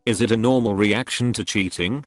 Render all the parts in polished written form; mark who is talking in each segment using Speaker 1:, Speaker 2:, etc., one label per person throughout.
Speaker 1: Is it a normal reaction to cheating?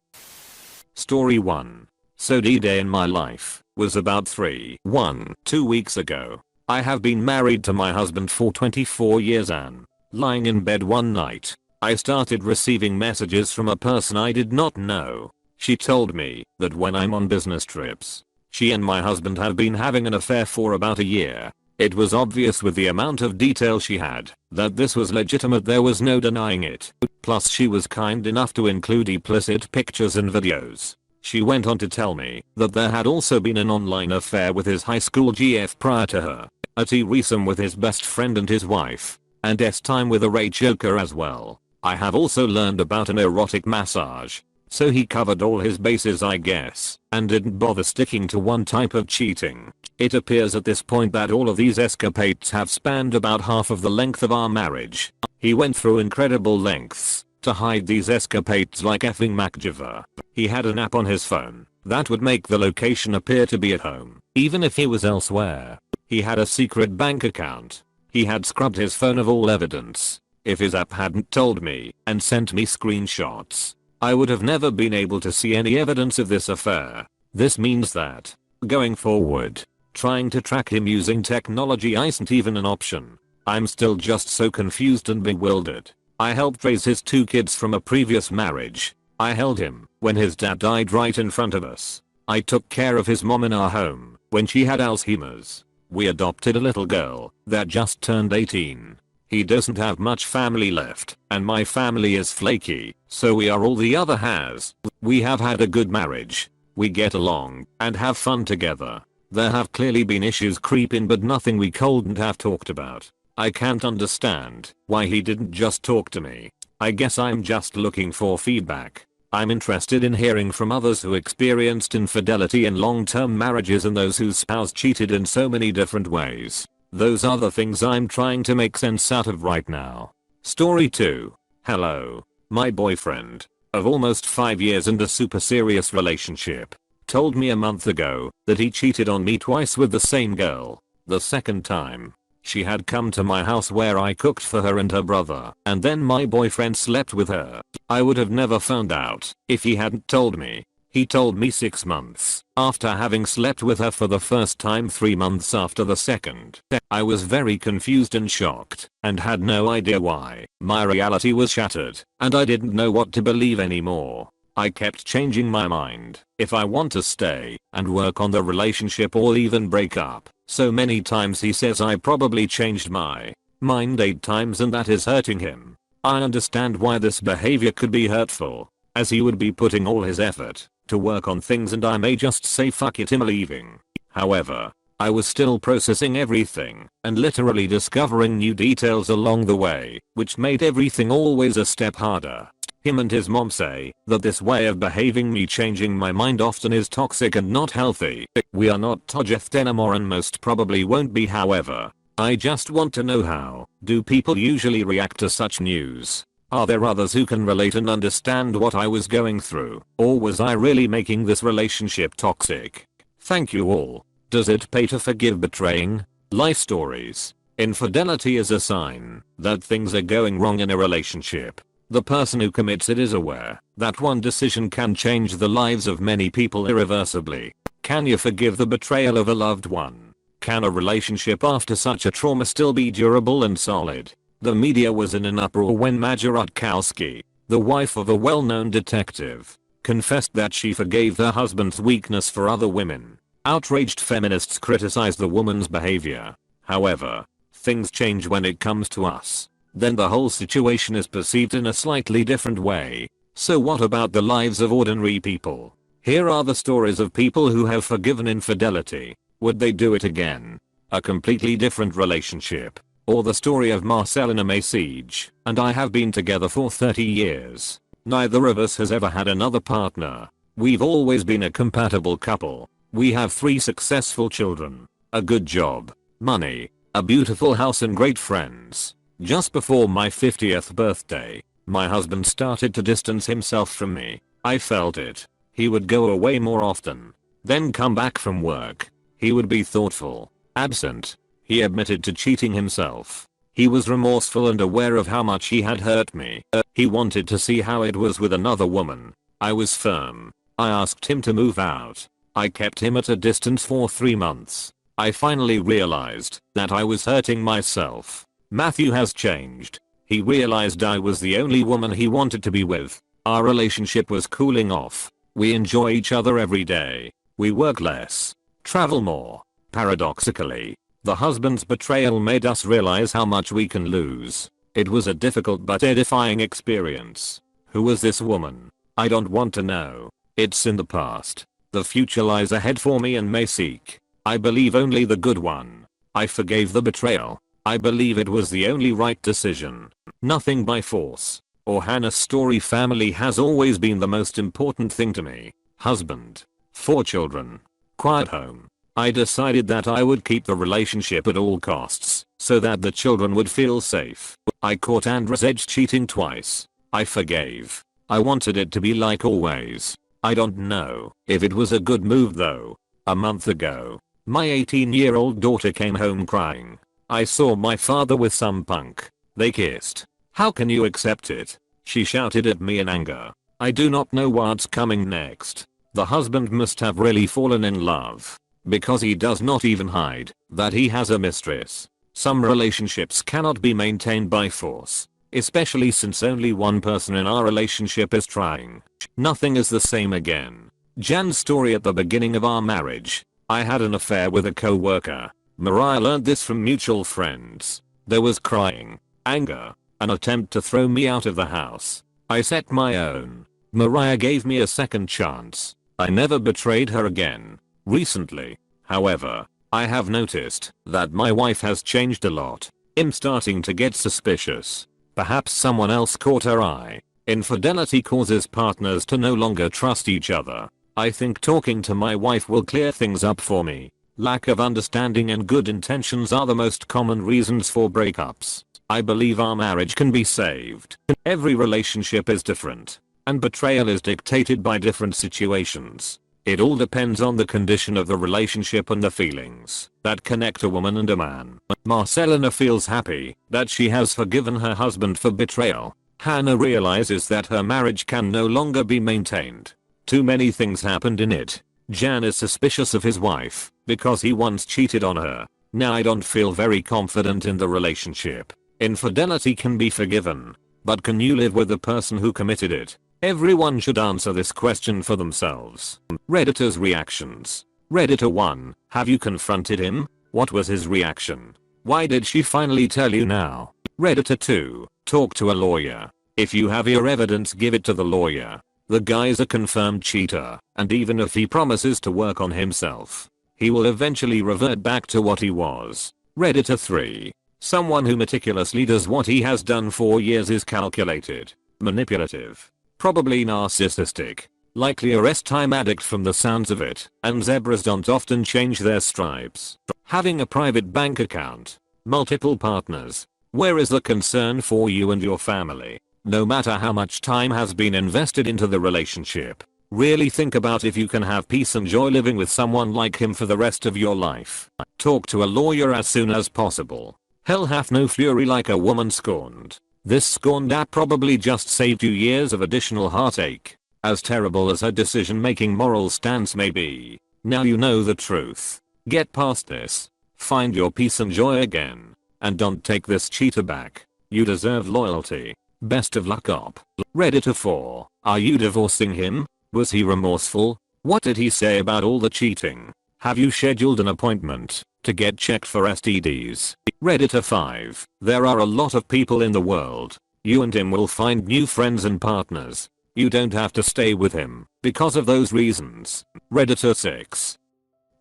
Speaker 1: Story 1. So D-Day in my life was about 2 weeks ago. I have been married to my husband for 24 years and, lying in bed one night, I started receiving messages from a person I did not know. She told me that when I'm on business trips, she and my husband have been having an affair for about a year. It was obvious with the amount of detail she had that this was legitimate, there was no denying it. Plus she was kind enough to include explicit pictures and videos. She went on to tell me that there had also been an online affair with his high school GF prior to her, a threesome with his best friend and his wife, and time with a rape joker as well. I have also learned about an erotic massage. So he covered all his bases, I guess, and didn't bother sticking to one type of cheating. It appears at this point that all of these escapades have spanned about half of the length of our marriage. He went through incredible lengths to hide these escapades like effing MacGyver. He had an app on his phone that would make the location appear to be at home, even if he was elsewhere. He had a secret bank account. He had scrubbed his phone of all evidence. If his app hadn't told me and sent me screenshots, I would have never been able to see any evidence of this affair. This means that, going forward, trying to track him using technology isn't even an option. I'm still just so confused and bewildered. I helped raise his 2 kids from a previous marriage. I held him when his dad died right in front of us. I took care of his mom in our home when she had Alzheimer's. We adopted a little girl that just turned 18. He doesn't have much family left, and my family is flaky, so we are all the other has. We have had a good marriage. We get along and have fun together. There have clearly been issues creeping, but nothing we couldn't have talked about. I can't understand why he didn't just talk to me. I guess I'm just looking for feedback. I'm interested in hearing from others who experienced infidelity in long-term marriages and those whose spouse cheated in so many different ways. Those are the things I'm trying to make sense out of right now. Story 2. Hello. My boyfriend, of almost 5 years and a super serious relationship, told me a month ago that he cheated on me twice with the same girl. The second time, she had come to my house where I cooked for her and her brother, and then my boyfriend slept with her. I would have never found out if he hadn't told me. He told me 6 months after having slept with her for the first time, 3 months after the second. I was very confused and shocked and had no idea why. My reality was shattered and I didn't know what to believe anymore. I kept changing my mind if I want to stay and work on the relationship or even break up. So many times he says I probably changed my mind 8 times and that is hurting him. I understand why this behavior could be hurtful, as he would be putting all his effort to work on things and I may just say fuck it, I'm leaving. However, I was still processing everything and literally discovering new details along the way, which made everything always a step harder. Him and his mom say that this way of behaving, me changing my mind, often is toxic and not healthy. We are not together anymore and most probably won't be. However, I just want to know, how do people usually react to such news? Are there others who can relate and understand what I was going through, or was I really making this relationship toxic? Thank you all. Does it pay to forgive betraying? Life stories. Infidelity is a sign that things are going wrong in a relationship. The person who commits it is aware that one decision can change the lives of many people irreversibly. Can you forgive the betrayal of a loved one? Can a relationship after such a trauma still be durable and solid? The media was in an uproar when Maja Rutkowski, the wife of a well-known detective, confessed that she forgave her husband's weakness for other women. Outraged feminists criticized the woman's behavior. However, things change when it comes to us. Then the whole situation is perceived in a slightly different way. So what about the lives of ordinary people? Here are the stories of people who have forgiven infidelity. Would they do it again? A completely different relationship. Or the story of Marcel and May Siege and I have been together for 30 years. Neither of us has ever had another partner. We've always been a compatible couple. We have 3 successful children, a good job, money, a beautiful house and great friends. Just before my 50th birthday, my husband started to distance himself from me. I felt it. He would go away more often, then come back from work. He would be thoughtful, absent. He admitted to cheating himself. He was remorseful and aware of how much he had hurt me. He wanted to see how it was with another woman. I was firm. I asked him to move out. I kept him at a distance for 3 months. I finally realized that I was hurting myself. Matthew has changed. He realized I was the only woman he wanted to be with. Our relationship was cooling off. We enjoy each other every day. We work less, travel more. Paradoxically, the husband's betrayal made us realize how much we can lose. It was a difficult but edifying experience. Who was this woman? I don't want to know. It's in the past. The future lies ahead for me and may seek. I believe only the good one. I forgave the betrayal. I believe it was the only right decision. Nothing by force. Or Hannah's story. Family has always been the most important thing to me. Husband. 4 children. Quiet home. I decided that I would keep the relationship at all costs, so that the children would feel safe. I caught Andres Edge cheating twice. I forgave. I wanted it to be like always. I don't know if it was a good move though. A month ago, my 18-year-old daughter came home crying. I saw my father with some punk. They kissed. How can you accept it? She shouted at me in anger. I do not know what's coming next. The husband must have really fallen in love, because he does not even hide that he has a mistress. Some relationships cannot be maintained by force, especially since only one person in our relationship is trying. Nothing is the same again. Jan's story at the beginning of our marriage. I had an affair with a co-worker. Mariah learned this from mutual friends. There was crying, anger, an attempt to throw me out of the house. I set my own. Mariah gave me a second chance. I never betrayed her again. Recently, however, I have noticed that my wife has changed a lot. I'm starting to get suspicious. Perhaps someone else caught her eye. Infidelity causes partners to no longer trust each other. I think talking to my wife will clear things up for me. Lack of understanding and good intentions are the most common reasons for breakups. I believe our marriage can be saved. Every relationship is different, and betrayal is dictated by different situations. It all depends on the condition of the relationship and the feelings that connect a woman and a man. Marcelina feels happy that she has forgiven her husband for betrayal. Hannah realizes that her marriage can no longer be maintained. Too many things happened in it. Jan is suspicious of his wife because he once cheated on her. Now I don't feel very confident in the relationship. Infidelity can be forgiven, but can you live with the person who committed it? Everyone should answer this question for themselves. Redditors' reactions. Redditor 1. Have you confronted him? What was his reaction? Why did she finally tell you now? Redditor 2. Talk to a lawyer. If you have your evidence, give it to the lawyer. The guy's a confirmed cheater, and even if he promises to work on himself, he will eventually revert back to what he was. Redditor 3. Someone who meticulously does what he has done for years is calculated, manipulative, probably narcissistic, likely a rest time addict from the sounds of it, and zebras don't often change their stripes. Having a private bank account, multiple partners. Where is the concern for you and your family? No matter how much time has been invested into the relationship, really think about if you can have peace and joy living with someone like him for the rest of your life. Talk to a lawyer as soon as possible. Hell hath no fury like a woman scorned. This scorned app probably just saved you years of additional heartache. As terrible as her decision-making moral stance may be, now you know the truth. Get past this. Find your peace and joy again. And don't take this cheater back. You deserve loyalty. Best of luck op. Redditor 4. Are you divorcing him? Was he remorseful? What did he say about all the cheating? Have you scheduled an appointment to get checked for STDs? Redditor 5. There are a lot of people in the world. You and him will find new friends and partners. You don't have to stay with him because of those reasons. Redditor 6.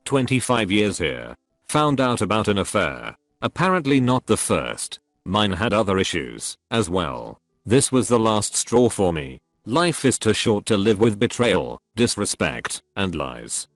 Speaker 1: 25 years here. Found out about an affair. Apparently not the first. Mine had other issues as well. This was the last straw for me. Life is too short to live with betrayal, disrespect, and lies.